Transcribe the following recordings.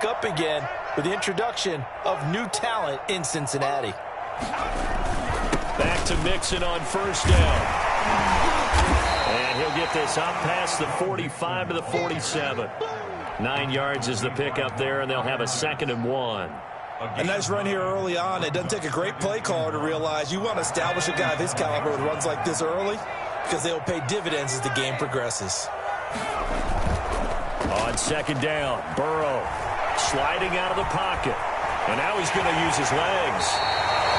back up again with the introduction of new talent in Cincinnati. Back to Mixon on first down. And he'll get this up past the 45 to the 47. 9 yards is the pickup there, and they'll have a 2nd and 1. A nice run here early on. It doesn't take a great play caller to realize you want to establish a guy of his caliber with runs like this early because they'll pay dividends as the game progresses. On 2nd down, Burrow sliding out of the pocket. And now he's going to use his legs.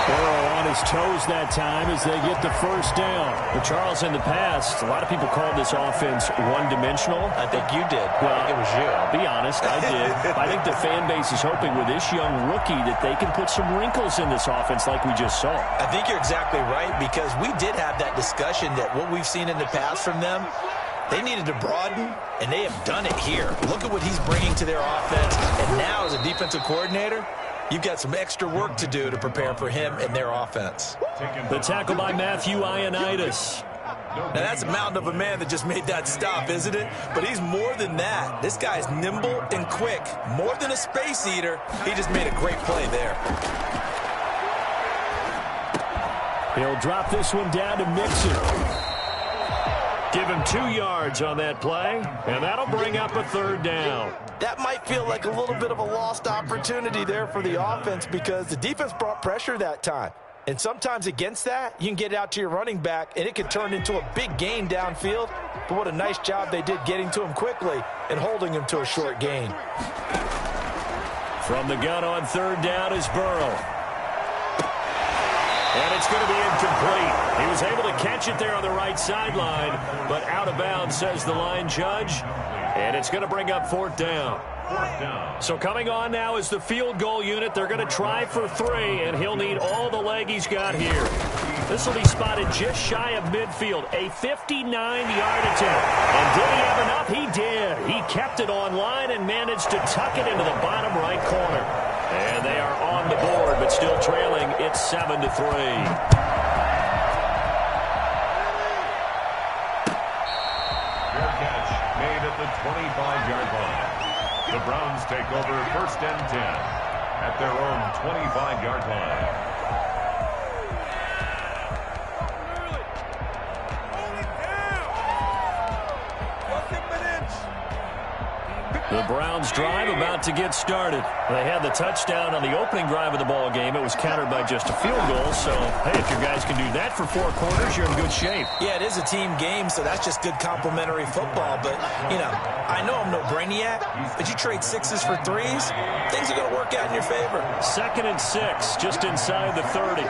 Burrow on his toes that time as they get the first down. But Charles, in the past, a lot of people called this offense one-dimensional. I think you did. Well, I think it was you. I'll be honest, I did. I think the fan base is hoping with this young rookie that they can put some wrinkles in this offense like we just saw. I think you're exactly right because we did have that discussion that what we've seen in the past from them, they needed to broaden, and they have done it here. Look at what he's bringing to their offense. And now as a defensive coordinator, you've got some extra work to do to prepare for him and their offense. The tackle by Matthew Ioannidis. Now, that's a mountain of a man that just made that stop, isn't it? But he's more than that. This guy's nimble and quick. More than a space eater, he just made a great play there. He'll drop this one down to Mixon. Give him 2 yards on that play, and that'll bring up a 3rd down. That might feel like a little bit of a lost opportunity there for the offense because the defense brought pressure that time. And sometimes against that, you can get out to your running back, and it can turn into a big gain downfield. But what a nice job they did getting to him quickly and holding him to a short gain. From the gun on 3rd down is Burrow. And it's going to be incomplete. He was able to catch it there on the right sideline, but out of bounds, says the line judge. And it's going to bring up 4th down. So coming on now is the field goal unit. They're going to try for 3, and he'll need all the leg he's got here. This will be spotted just shy of midfield. A 59-yard attempt. And did he have enough? He did. He kept it on line and managed to tuck it into the bottom right corner. And they are on the board, but still trailing. It's 7-3. Made at the 25-yard line. The Browns take over 1st and 10 at their own 25-yard line. The Browns drive about to get started. They had the touchdown on the opening drive of the ball game. It was countered by just a field goal. So, hey, if your guys can do that for 4 quarters, you're in good shape. Yeah, it is a team game, so that's just good complementary football. But, you know, I know I'm no brainiac, but you trade 6s for 3s, things are going to work out in your favor. 2nd and 6, just inside the 30.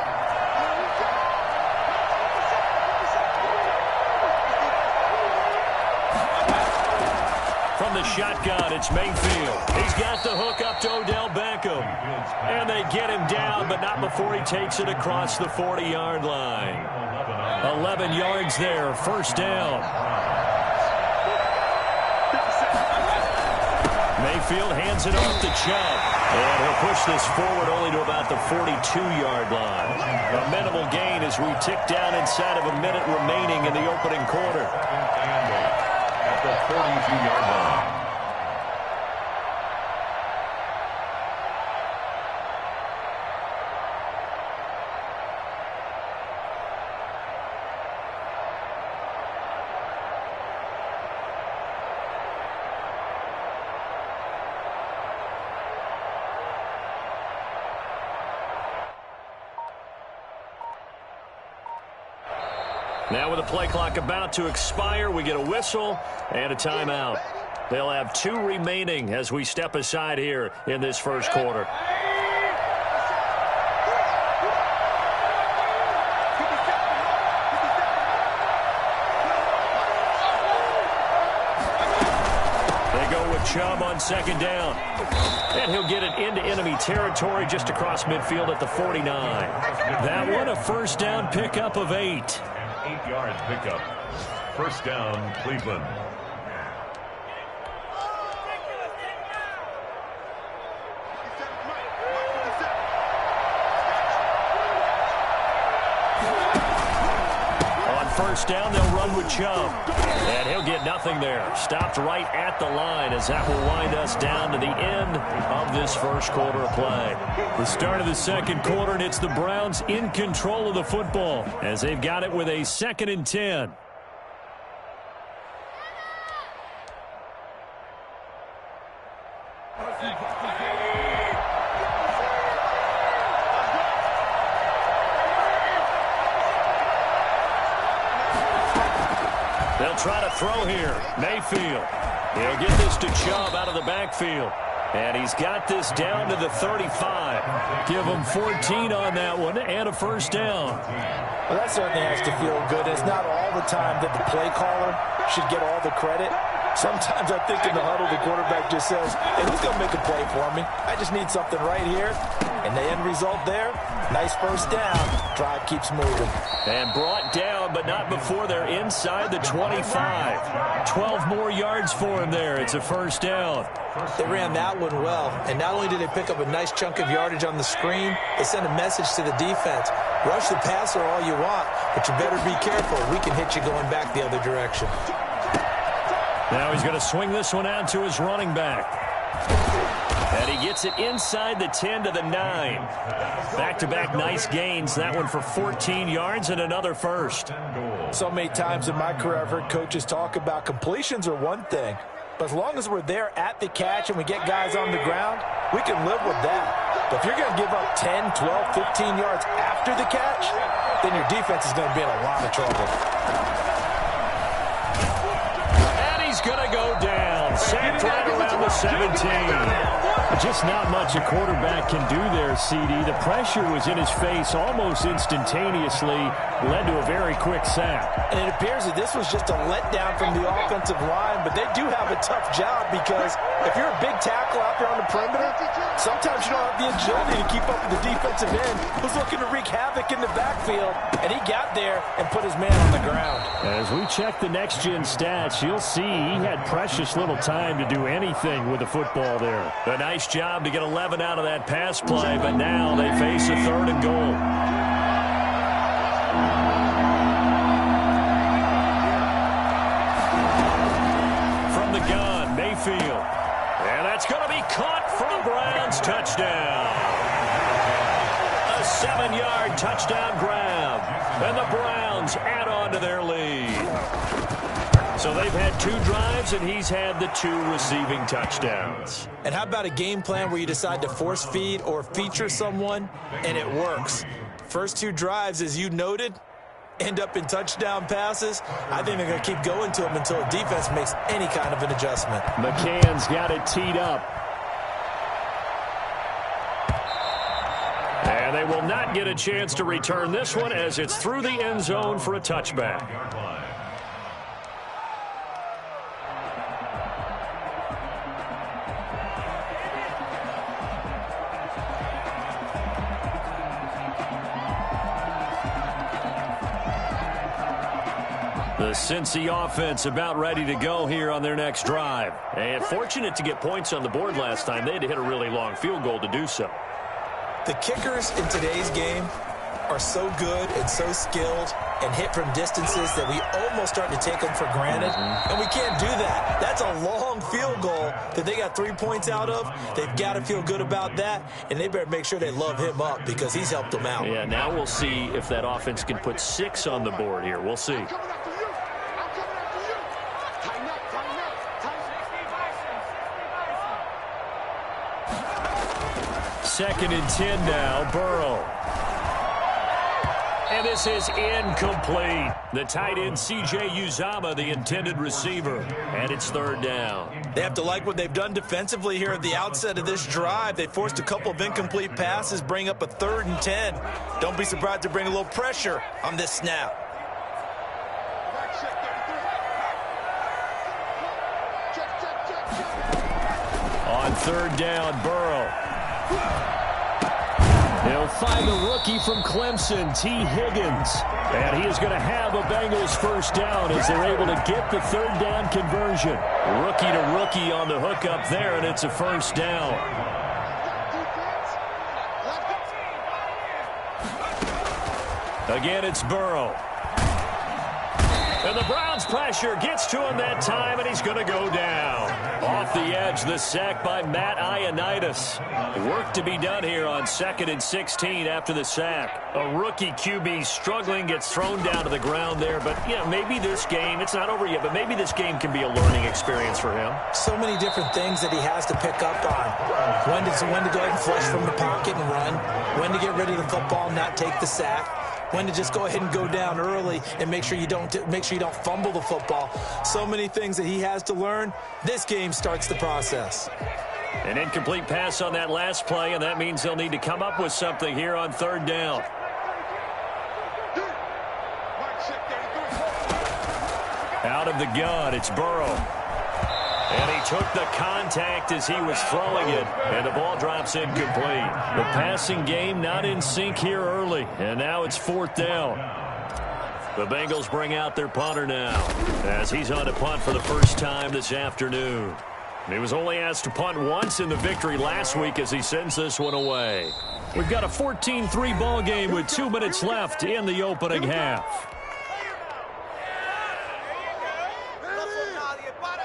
From the shotgun, it's Mayfield. He's got the hook up to Odell Beckham. And they get him down, but not before he takes it across the 40-yard line. 11 yards there, 1st down. Mayfield hands it off to Chubb. And he'll push this forward only to about the 42-yard line. A minimal gain as we tick down inside of a minute remaining in the opening quarter. At the 42-yard line. Now with the play clock about to expire, we get a whistle and a timeout. They'll have 2 remaining as we step aside here in this first quarter. They go with Chubb on 2nd down. And he'll get it into enemy territory just across midfield at the 49. That one a 1st down pickup of 8. 8-yard pickup. 1st down, Cleveland. first down. They'll run with Chubb. And he'll get nothing there. Stopped right at the line as that will wind us down to the end of this first quarter of play. The start of the second quarter, and it's the Browns in control of the football as they've got it with a 2nd and 10. They'll try to throw here. Mayfield. He'll get this to Chubb out of the backfield. And he's got this down to the 35. Give him 14 on that one and a first down. Well, that certainly has to feel good. It's not all the time that the play caller should get all the credit. Sometimes I think in the huddle, the quarterback just says, hey, who's going to make a play for me? I just need something right here. And the end result there, nice first down. Drive keeps moving. And brought down, but not before they're inside the 25. 12 more yards for him there. It's a first down. They ran that one well. And not only did they pick up a nice chunk of yardage on the screen, they sent a message to the defense. Rush the passer all you want, but you better be careful. We can hit you going back the other direction. Now he's going to swing this one out to his running back. And he gets it inside the 10 to the 9. Back-to-back nice gains. That one for 14 yards and another first. So many times in my career I've heard coaches talk about completions are one thing. But as long as we're there at the catch and we get guys on the ground, we can live with that. But if you're going to give up 10, 12, 15 yards after the catch, then your defense is going to be in a lot of trouble. Going to go down. Sacked right around the 17. Just not much a quarterback can do there, CD. The pressure was in his face almost instantaneously. Led to a very quick sack. And it appears that this was just a letdown from the offensive line, but they do have a tough job because if you're a big tackle out there on the perimeter, sometimes you don't have the agility to keep up with the defensive end who's looking to wreak havoc in the backfield, and he got there and put his man on the ground. As we check the next-gen stats, you'll see he had precious little time to do anything with the football there. A nice job to get 11 out of that pass play, but now they face a 3rd and goal. From the gun, Mayfield. And that's going to be caught for a Browns touchdown. A 7-yard touchdown grab. And the Browns add on to their lead. So they've had 2 drives, and he's had the 2 receiving touchdowns. And how about a game plan where you decide to force feed or feature someone, and it works? First 2 drives, as you noted, end up in touchdown passes. I think they're going to keep going to them until the defense makes any kind of an adjustment. McCann's got it teed up. And they will not get a chance to return this one as it's through the end zone for a touchback. The Cincy offense about ready to go here on their next drive. And fortunate to get points on the board last time. They had to hit a really long field goal to do so. The kickers in today's game are so good and so skilled and hit from distances that we almost start to take them for granted. And we can't do that. That's a long field goal that they got 3 points out of. They've got to feel good about that, and they better make sure they love him up because he's helped them out. Yeah, now we'll see if that offense can put 6 on the board here. We'll see. Second and 10 now, Burrow. And this is incomplete. The tight end, C.J. Uzomah, the intended receiver. And it's 3rd down. They have to like what they've done defensively here at the outset of this drive. They forced a couple of incomplete passes, bring up a 3rd and 10. Don't be surprised to bring a little pressure on this snap. On 3rd down, Burrow. He'll find the rookie from Clemson, T. Higgins. And he is going to have a Bengals first down as they're able to get the 3rd down conversion. Rookie to rookie on the hook up there, and it's a first down. Again, it's Burrow. And the Browns' pressure gets to him that time, and he's going to go down. Off the edge, the sack by Matt Ioannidis. Work to be done here on 2nd and 16 after the sack. A rookie QB struggling, gets thrown down to the ground there. But, yeah, maybe this game, it's not over yet, but maybe this game can be a learning experience for him. So many different things that he has to pick up on. When to go ahead and flush from the pocket and run. When to get rid of the football and not take the sack. When to just go ahead and go down early and make sure you don't fumble the football. So many things that he has to learn. This game starts the process. An incomplete pass on that last play, and that means they'll need to come up with something here on 3rd down. Out of the gun, it's Burrow. And he took the contact as he was throwing it, and the ball drops incomplete. The passing game not in sync here early, and now it's 4th down. The Bengals bring out their punter now, as he's on to punt for the first time this afternoon. He was only asked to punt once in the victory last week as he sends this one away. We've got a 14-3 ball game with 2 minutes left in the opening half.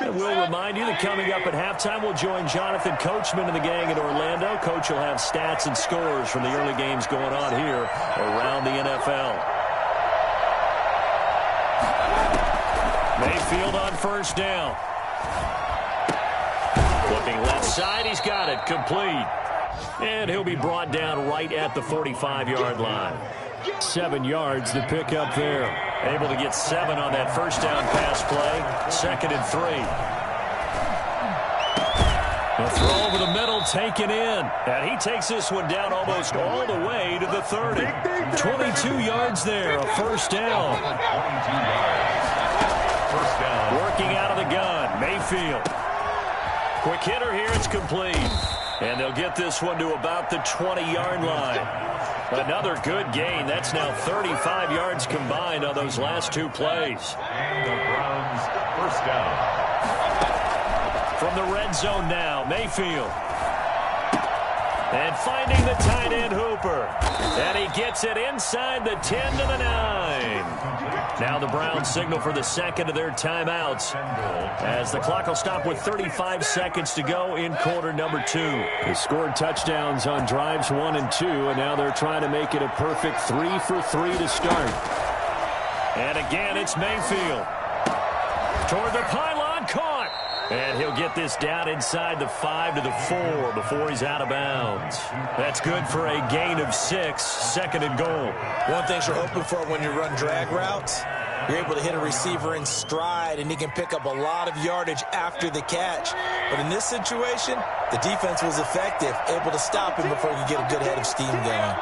And we'll remind you that coming up at halftime, we'll join Jonathan Coachman and the gang in Orlando. Coach will have stats and scores from the early games going on here around the NFL. Mayfield on 1st down. Looking left side, he's got it, complete. And he'll be brought down right at the 45-yard line. 7 yards to pick up there. Able to get 7 on that 1st down pass play. 2nd and 3. The throw over the middle taken in. And he takes this one down almost all the way to the 30. 22 yards there, a 1st down. Working out of the gun, Mayfield. Quick hitter here, it's complete. And they'll get this one to about the 20-yard line. Another good gain. That's now 35 yards combined on those last 2 plays. And the Browns, 1st down. From the red zone now, Mayfield. And finding the tight end Hooper. And he gets it inside the 10 to the 9. Now the Browns signal for the 2nd of their timeouts, as the clock will stop with 35 seconds to go in quarter number 2. They scored touchdowns on drives 1 and 2, and now they're trying to make it a perfect 3 for 3 to start. And again, it's Mayfield. Toward the pylon, caught. And he'll get this down inside the 5 to the 4 before he's out of bounds. That's good for a gain of 6, 2nd and goal. One thing you're hoping for when you run drag routes, you're able to hit a receiver in stride, and he can pick up a lot of yardage after the catch. But in this situation, the defense was effective, able to stop him before he could get a good head of steam going.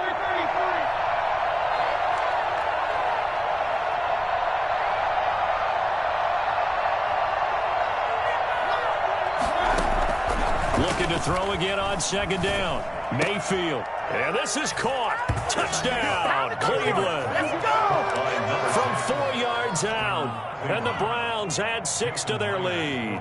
Looking to throw again on 2nd down. Mayfield. And this is caught. Touchdown, Cleveland. From 4 yards out. And the Browns add 6 to their lead.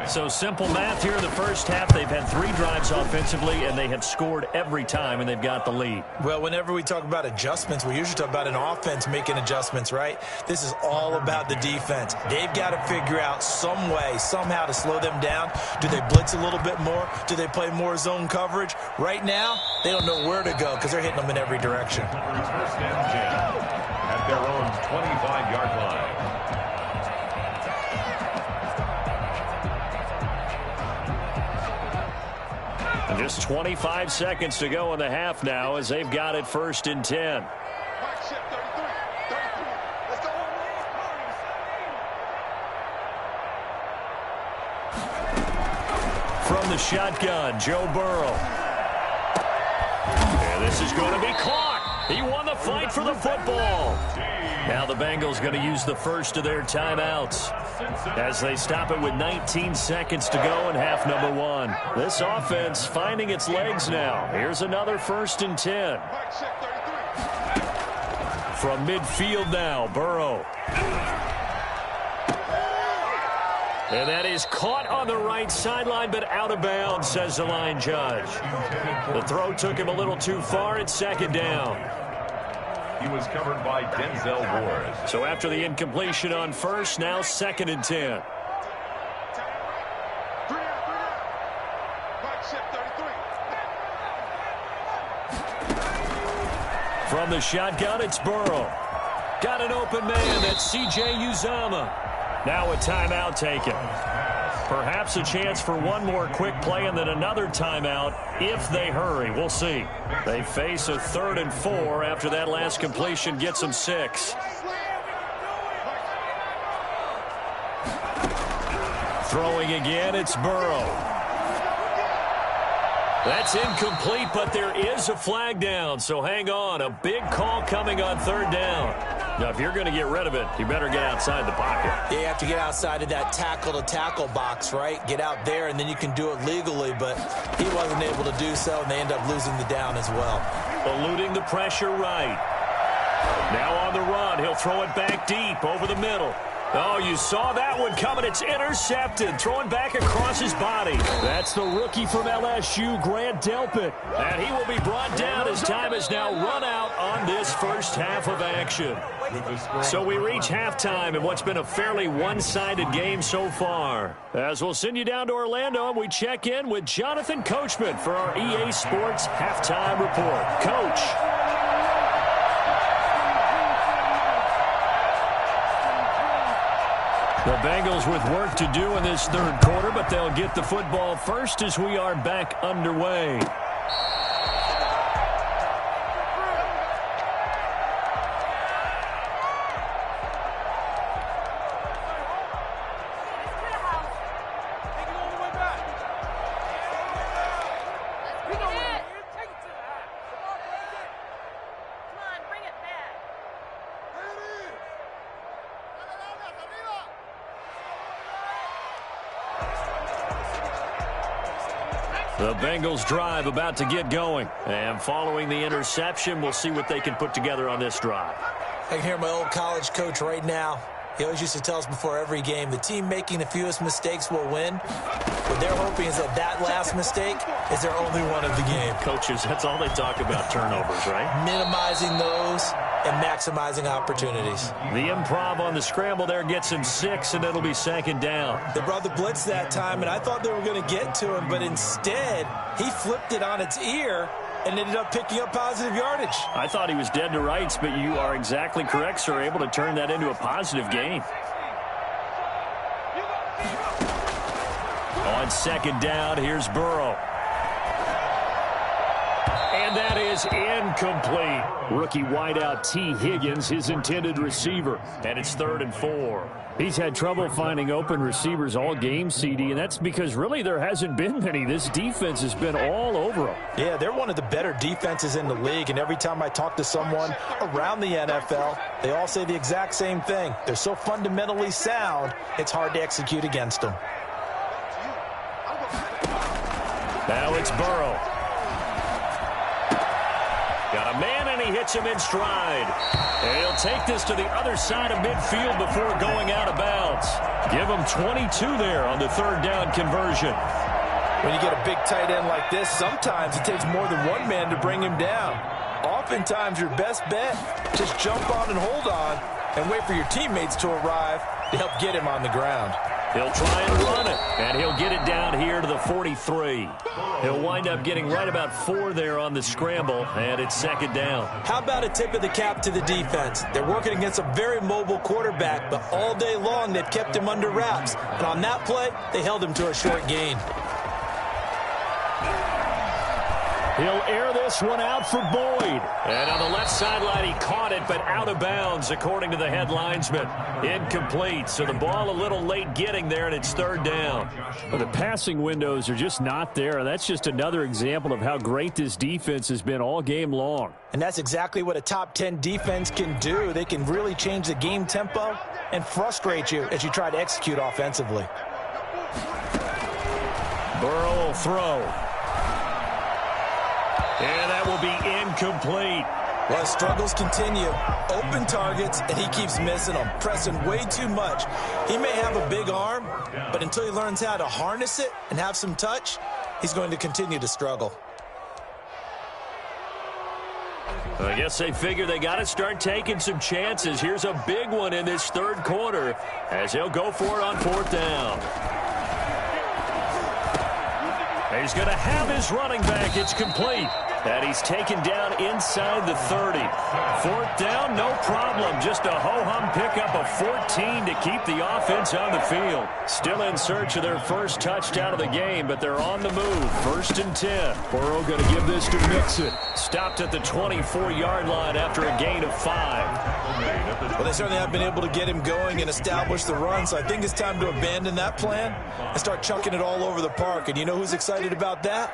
So simple math here in the first half. They've had 3 drives offensively, and they have scored every time, and they've got the lead. Well, whenever we talk about adjustments, we usually talk about an offense making adjustments, right? This is all about the defense. They've got to figure out some way, somehow to slow them down. Do they blitz a little bit more? Do they play more zone coverage? Right now, they don't know where to go because they're hitting them in every direction. 1st and 10 at their own 25-yard line. And just 25 seconds to go in the half now as they've got it 1st and 10. From the shotgun, Joe Burrow. And this is going to be caught. He won the fight for the football. Now the Bengals going to use the first of their timeouts as they stop it with 19 seconds to go in half number 1. This offense finding its legs now. Here's another 1st and 10. From midfield now, Burrow. And that is caught on the right sideline, but out of bounds, says the line judge. The throw took him a little too far. It's 2nd down. He was covered by Denzel Ward. So after the incompletion on first, now 2nd and 10. From the shotgun, it's Burrow. Got an open man. That's C.J. Uzomah. Now a timeout taken. Perhaps a chance for one more quick play and then another timeout if they hurry. We'll see. They face a 3rd and 4 after that last completion gets them 6. Throwing again, it's Burrow. That's incomplete, but there is a flag down, so hang on. A big call coming on 3rd down. Now, if you're going to get rid of it, you better get outside the pocket. Yeah, you have to get outside of that tackle-to-tackle box, right? Get out there, and then you can do it legally, but he wasn't able to do so, and they end up losing the down as well. Eluding the pressure right. Now on the run, he'll throw it back deep over the middle. Oh, you saw that one coming. It's intercepted. Throwing back across his body. That's the rookie from LSU, Grant Delpit. And he will be brought down as time has now run out on this first half of action. So we reach halftime in what's been a fairly one-sided game so far. As we'll send you down to Orlando, and we check in with Jonathan Coachman for our EA Sports Halftime Report. Coach. The Bengals with work to do in this 3rd quarter, but they'll get the football first as we are back underway. The Bengals drive about to get going. And following the interception, we'll see what they can put together on this drive. I can hear my old college coach right now. He always used to tell us before every game, the team making the fewest mistakes will win. What they're hoping is that last mistake is their only one of the game. Coaches, that's all they talk about, turnovers, right? Minimizing those and maximizing opportunities. The improv on the scramble there gets him 6, and it'll be 2nd down. They brought the blitz that time, and I thought they were going to get to him, but instead, he flipped it on its ear and ended up picking up positive yardage. I thought he was dead to rights, but you are exactly correct, sir, able to turn that into a positive gain. On 2nd down, here's Burrow. And that is incomplete. Rookie wideout T. Higgins, his intended receiver. And it's 3rd and 4. He's had trouble finding open receivers all game, CD, and that's because really there hasn't been many. This defense has been all over them. Yeah, they're one of the better defenses in the league, and every time I talk to someone around the NFL, they all say the exact same thing. They're so fundamentally sound, it's hard to execute against them. Now it's Burrow. Got a man, and he hits him in stride. And he'll take this to the other side of midfield before going out of bounds. Give him 22 there on the 3rd down conversion. When you get a big tight end like this, sometimes it takes more than one man to bring him down. Oftentimes, your best bet, just jump on and hold on and wait for your teammates to arrive to help get him on the ground. He'll try and run it, and he'll get it down here to the 43. He'll wind up getting right about 4 there on the scramble, and it's 2nd down. How about a tip of the cap to the defense? They're working against a very mobile quarterback, but all day long they've kept him under wraps. And on that play, they held him to a short gain. He'll air this one out for Boyd. And on the left sideline, he caught it, but out of bounds, according to the head linesman. Incomplete, so the ball a little late getting there, and it's 3rd down. Well, the passing windows are just not there. That's just another example of how great this defense has been all game long. And that's exactly what a top 10 defense can do. They can really change the game tempo and frustrate you as you try to execute offensively. Burrow will throw. And that will be incomplete. Well, struggles continue. Open targets, and he keeps missing them, pressing way too much. He may have a big arm, but until he learns how to harness it and have some touch, he's going to continue to struggle. I guess they figure they got to start taking some chances. Here's a big one in this third quarter as he'll go for it on 4th down. He's going to have his running back. It's complete. And he's taken down inside the 30. 4th down, no problem. Just a ho-hum pickup of 14 to keep the offense on the field. Still in search of their first touchdown of the game, but they're on the move. 1st and 10. Burrow going to give this to Mixon. Stopped at the 24-yard line after a gain of 5. Well, they certainly have been able to get him going and establish the run, so I think it's time to abandon that plan and start chucking it all over the park. And you know who's excited about that?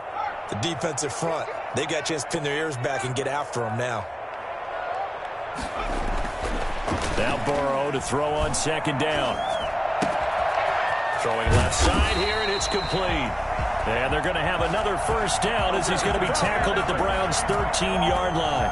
The defensive front. They got a chance to pin their ears back and get after him now. Now Burrow to throw on 2nd down. Throwing left side here, and it's complete. And they're going to have another 1st down as he's going to be tackled at the Browns' 13-yard line.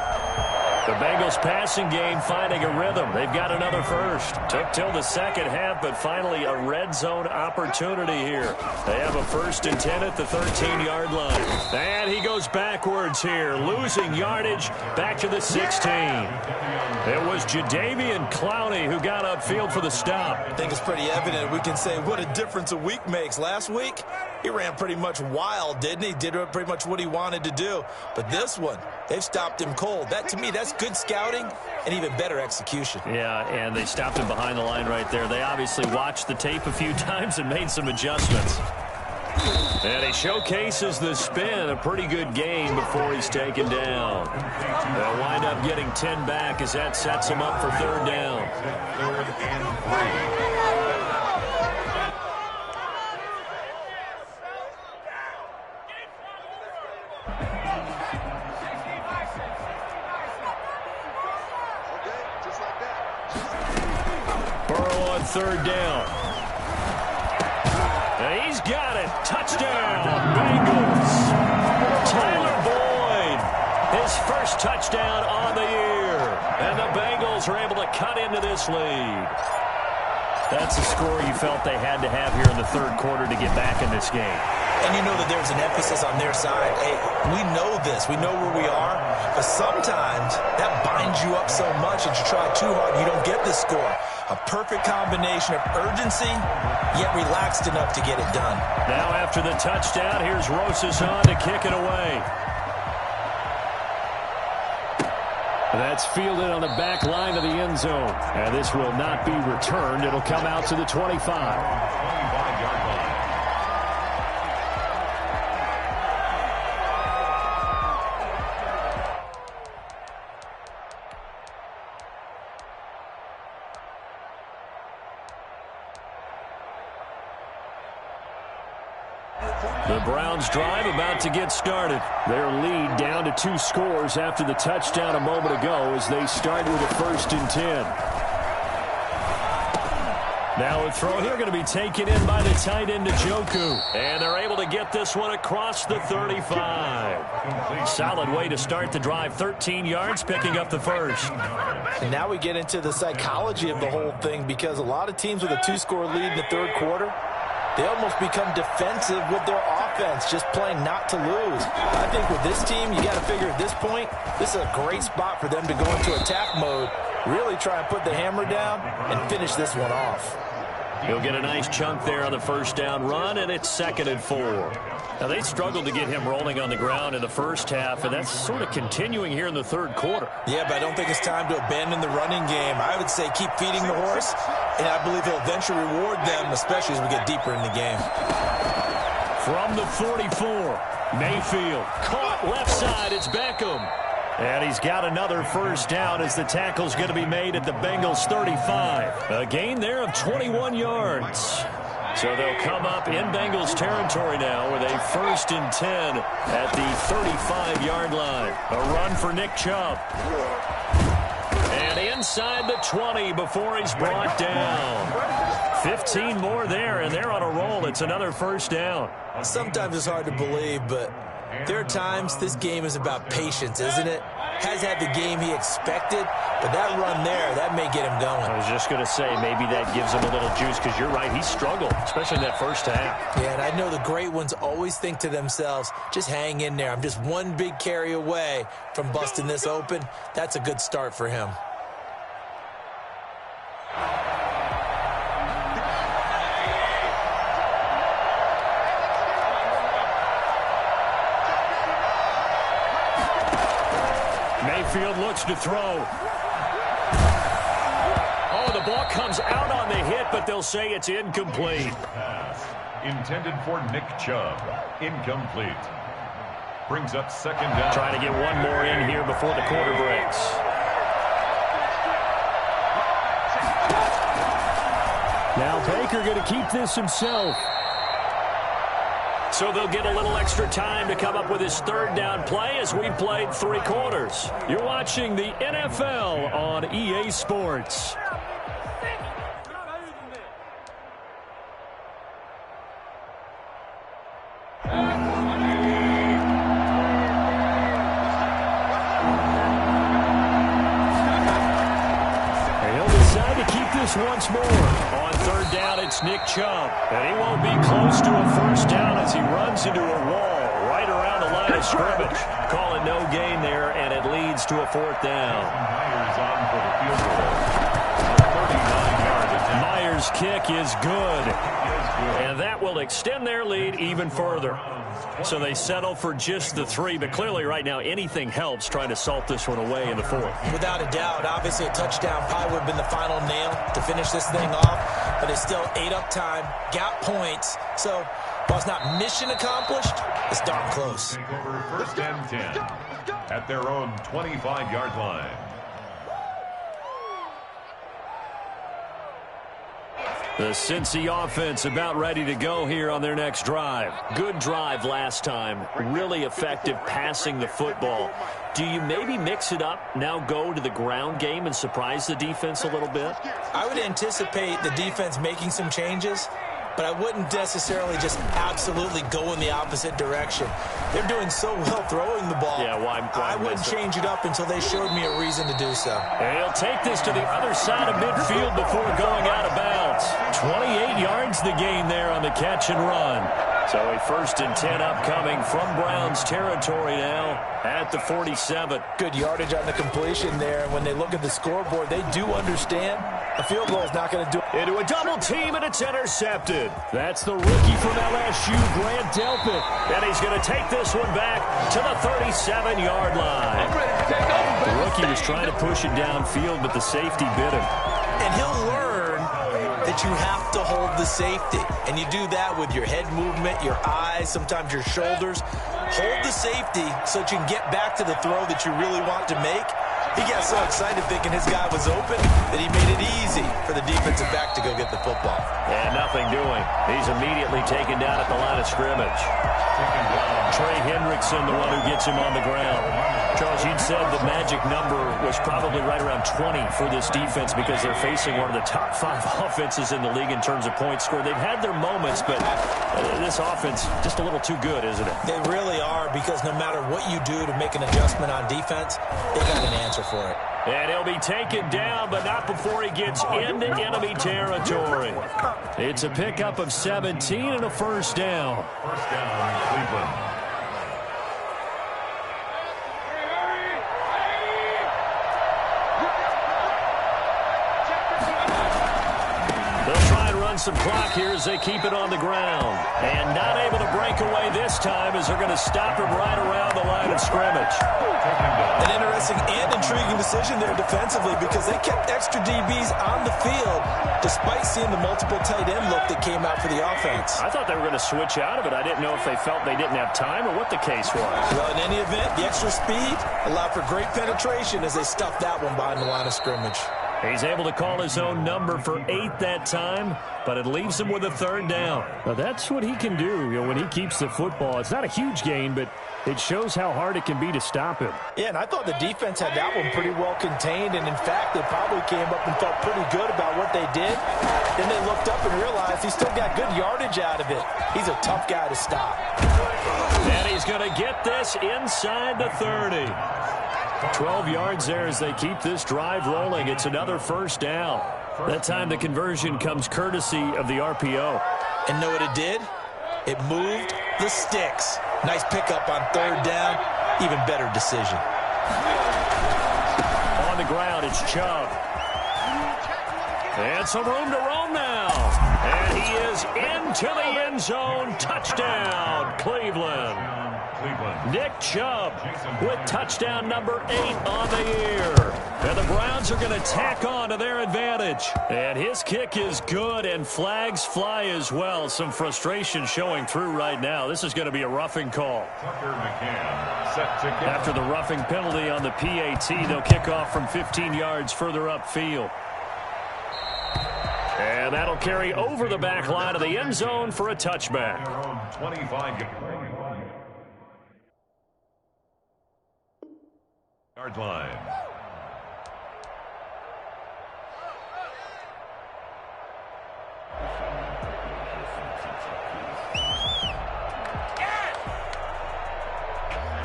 The Bengals passing game finding a rhythm. They've got another first. Took till the second half, but finally a red zone opportunity here. They have a 1st and 10 at the 13-yard line. And he goes backwards here, losing yardage back to the 16. It was Jadeveon Clowney who got upfield for the stop. I think it's pretty evident. We can say what a difference a week makes. Last week, he ran pretty much wild, didn't he? Did pretty much what he wanted to do. But this one, they've stopped him cold. That, to me, that's good scouting and even better execution. Yeah, and they stopped him behind the line right there. They obviously watched the tape a few times and made some adjustments. And he showcases the spin. A pretty good game before he's taken down. They'll wind up getting 10 back as that sets him up for 3rd down. 3rd and 3. Burrow on 3rd down. And he's got it. Touchdown, Bengals. Tyler Boyd, his first touchdown on the year. And the Bengals are able to cut into this lead. That's a score you felt they had to have here in the 3rd quarter to get back in this game. And you know that there's an emphasis on their side. Hey, we know this. We know where we are. But sometimes that binds you up so much that you try too hard and you don't get the score. A perfect combination of urgency, yet relaxed enough to get it done. Now after the touchdown, here's Rosas on to kick it away. That's fielded on the back line of the end zone. And this will not be returned. It'll come out to the 25. 25-yard line. The Browns drive about to get started. Their lead down to 2 scores after the touchdown a moment ago as they start with a 1st and 10. Now a throw here going to be taken in by the tight end Njoku. And they're able to get this one across the 35. Solid way to start the drive. 13 yards, picking up the first. And now we get into the psychology of the whole thing because a lot of teams with a 2-score lead in the 3rd quarter, they almost become defensive with their offense, just playing not to lose. I think with this team, you got to figure at this point, this is a great spot for them to go into attack mode, really try and put the hammer down and finish this one off. He'll get a nice chunk there on the 1st down run, and it's 2nd and 4. Now, they struggled to get him rolling on the ground in the first half, and that's sort of continuing here in the 3rd quarter. Yeah, but I don't think it's time to abandon the running game. I would say keep feeding the horse, and I believe he'll eventually reward them, especially as we get deeper in the game. From the 44, Mayfield caught left side. It's Beckham. And he's got another 1st down as the tackle's going to be made at the Bengals 35. A gain there of 21 yards. So they'll come up in Bengals territory now with a 1st and 10 at the 35-yard line. A run for Nick Chubb. And inside the 20 before he's brought down. 15 more there, and they're on a roll. It's another 1st down. Sometimes it's hard to believe, but there are times this game is about patience, isn't it? has had the game he expected, but that run there, that may get him going. I was just going to say, maybe that gives him a little juice, because you're right, he struggled, especially in that first half. Yeah, and I know the great ones always think to themselves, just hang in there. I'm just one big carry away from busting this open. That's a good start for him. Mayfield looks to throw. Oh, the ball comes out on the hit, but they'll say it's incomplete. Pass intended for Nick Chubb. Incomplete. Brings up second down. Trying to get one more in here before the quarter breaks. Now Baker going to keep this himself. So they'll get a little extra time to come up with his third down play as we played 3 quarters. You're watching the NFL on EA Sports. Once more. On third down, it's Nick Chubb. And he won't be close to a first down as he runs into a wall right around the line of scrimmage. Call it no gain there, and it leads to a 4th down. Myers on for the field goal. 39-yard attempt. Myers' kick is good. And that will extend their lead even further. So they settle for just the 3, but clearly right now anything helps trying to salt this one away in the 4th. Without a doubt, obviously a touchdown probably would have been the final nail to finish this thing off, but it's still ate up time, got points, so while it's not mission accomplished, it's darn close. Take over first and 10 at their own 25-yard line. The Cincy offense about ready to go here on their next drive. Good drive last time. Really effective passing the football. Do you maybe mix it up, now go to the ground game and surprise the defense a little bit? I would anticipate the defense making some changes, but I wouldn't necessarily just absolutely go in the opposite direction. They're doing so well throwing the ball. Yeah, why I wouldn't change it up until they showed me a reason to do so. And he'll take this to the other side of midfield before going out of bounds. 28 yards the gain there on the catch and run. So a 1st and 10 upcoming from Browns territory now at the 47. Good yardage on the completion there. And when they look at the scoreboard, they do understand a field goal is not going to do it. Into a double team, and it's intercepted. That's the rookie from LSU, Grant Delpit. And he's going to take this one back to the 37-yard line. The rookie was trying to push it downfield, but the safety bit him. And he'll learn that you have to hold the safety. And you do that with your head movement, your eyes, sometimes your shoulders. Hold the safety so that you can get back to the throw that you really want to make. He got so excited thinking his guy was open that he made it easy for the defensive back to go get the football. And nothing doing. He's immediately taken down at the line of scrimmage. Trey Hendrickson, the one who gets him on the ground. Charles, you'd said the magic number was probably right around 20 for this defense because they're facing one of the top 5 offenses in the league in terms of points scored. They've had their moments, but this offense just a little too good, isn't it? They really are, because no matter what you do to make an adjustment on defense, they got an answer for it. And he'll be taken down, but not before he gets into enemy territory. It's a pickup of 17 and a 1st down. First down, Cleveland. Some clock here as they keep it on the ground. And not able to break away this time as they're going to stop him right around the line of scrimmage. An interesting and intriguing decision there defensively, because they kept extra DBs on the field despite seeing the multiple tight end look that came out for the offense. I thought they were going to switch out of it. I didn't know if they felt they didn't have time or what the case was. Well, in any event, the extra speed allowed for great penetration as they stuffed that one behind the line of scrimmage. He's able to call his own number for 8 that time, but it leaves him with a 3rd down. Now, that's what he can do, when he keeps the football. It's not a huge gain, but it shows how hard it can be to stop him. Yeah, and I thought the defense had that one pretty well contained, and in fact, they probably came up and felt pretty good about what they did. Then they looked up and realized he still got good yardage out of it. He's a tough guy to stop. And he's going to get this inside the 30. 12 yards there as they keep this drive rolling. It's another first down. That time the conversion comes courtesy of the RPO. And know what it did? It moved the sticks. Nice pickup on third down. Even better decision. On the ground, it's Chubb. And some room to roam now. And he is into the end zone. Touchdown, Cleveland. Nick Chubb with touchdown number 8 on the year. And the Browns are going to tack on to their advantage. And his kick is good, and flags fly as well. Some frustration showing through right now. This is going to be a roughing call. After the roughing penalty on the PAT, they'll kick off from 15 yards further upfield. And that'll carry over the back line of the end zone for a touchback. 25-yard line.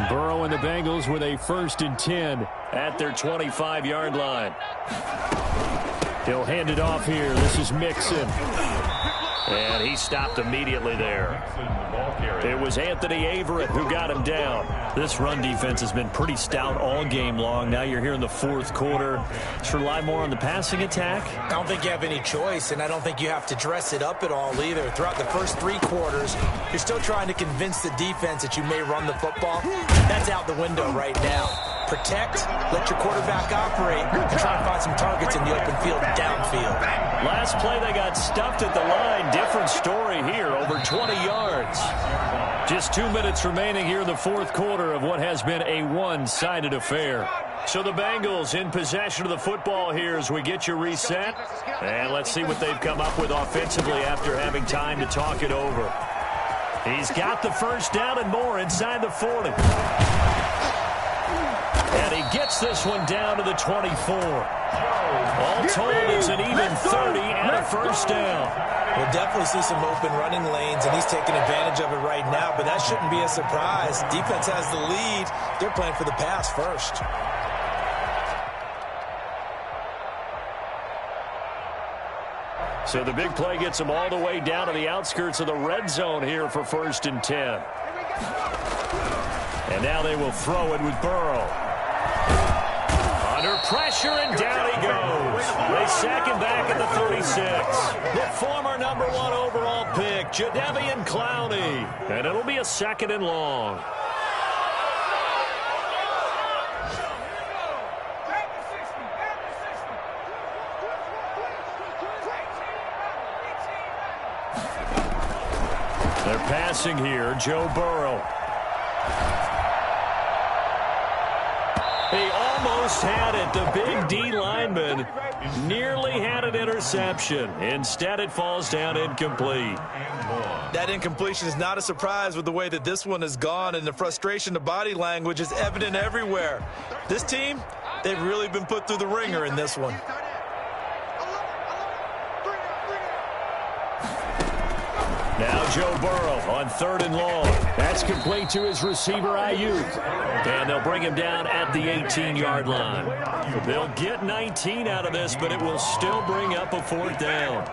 Burrow and the Bengals with a 1st and 10 at their 25-yard line. He'll hand it off here. This is Mixon. And he stopped immediately there. It was Anthony Averett who got him down. This run defense has been pretty stout all game long. Now you're here in the 4th quarter. Let's rely more on the passing attack. I don't think you have any choice, and I don't think you have to dress it up at all either. Throughout the first 3 quarters, you're still trying to convince the defense that you may run the football. That's out the window right now. Protect, let your quarterback operate, and try and find some targets in the open field downfield. Last play, they got stuffed at the line. Different story here, over 20 yards. Just 2 minutes remaining here in the 4th quarter of what has been a one-sided affair. So the Bengals in possession of the football here as we get you reset. And let's see what they've come up with offensively after having time to talk it over. He's got the first down and more inside the 40. And he gets this one down to the 24. All told, it's an even 30 and a first down. We'll definitely see some open running lanes, and he's taking advantage of it right now, but that shouldn't be a surprise. Defense has the lead. They're playing for the pass first. So the big play gets them all the way down to the outskirts of the red zone here for 1st and 10. And now they will throw it with Burrow. Under pressure, and down he goes. They sack him back at the 36. The former number 1 overall pick, Jadeveon Clowney. And it'll be a 2nd and long. They're passing here, Joe Burrow. He almost had it. The big D lineman nearly had an interception. Instead, it falls down incomplete. That incompletion is not a surprise with the way that this one has gone, and the frustration, the body language is evident everywhere. This team, they've really been put through the ringer in this one. Now Joe Burrow on 3rd and long. That's complete to his receiver, Ayuk. And they'll bring him down at the 18-yard line. They'll get 19 out of this, but it will still bring up a 4th down.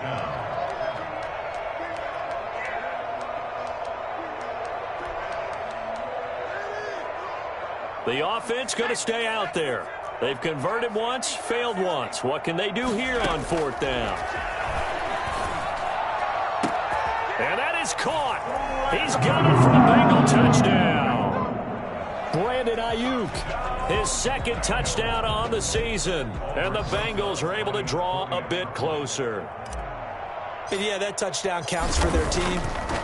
The offense going to stay out there. They've converted once, failed once. What can they do here on 4th down? And that is caught. He's got it for a Bengal touchdown. Brandon Ayuk, his 2nd touchdown on the season. And the Bengals are able to draw a bit closer. And yeah, that touchdown counts for their team,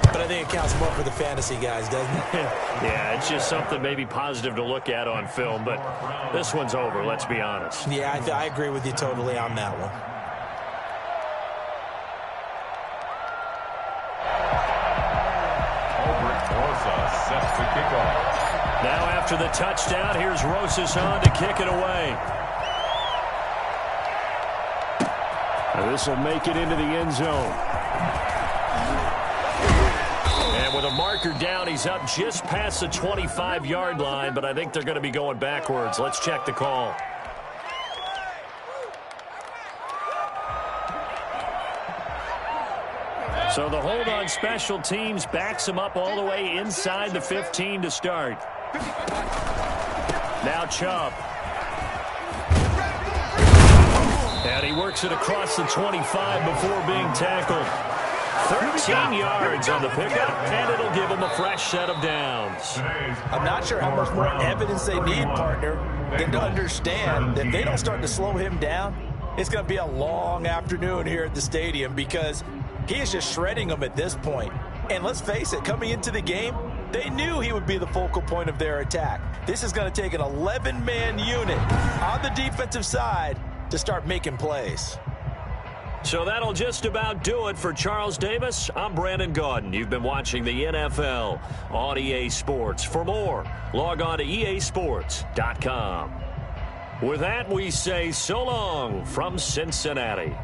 but I think it counts more for the fantasy guys, doesn't it? Yeah, it's just something maybe positive to look at on film, but this one's over, let's be honest. Yeah, I agree with you totally on that one. Set to kick off. Now after the touchdown, here's Rosas on to kick it away. This will make it into the end zone. And with a marker down. He's up just past the 25-yard line, but I think they're going to be going backwards. Let's check the call. So the hold on special teams backs him up all the way inside the 15 to start. Now Chubb. And he works it across the 25 before being tackled. 13 yards on the pickup, and it'll give him a fresh set of downs. I'm not sure how much more evidence they need, partner, than to understand that if they don't start to slow him down, it's going to be a long afternoon here at the stadium because he is just shredding them at this point. And let's face it, coming into the game, they knew he would be the focal point of their attack. This is going to take an 11-man unit on the defensive side to start making plays. So that'll just about do it for Charles Davis. I'm Brandon Gaudin. You've been watching the NFL on EA Sports. For more, log on to easports.com. With that, we say so long from Cincinnati.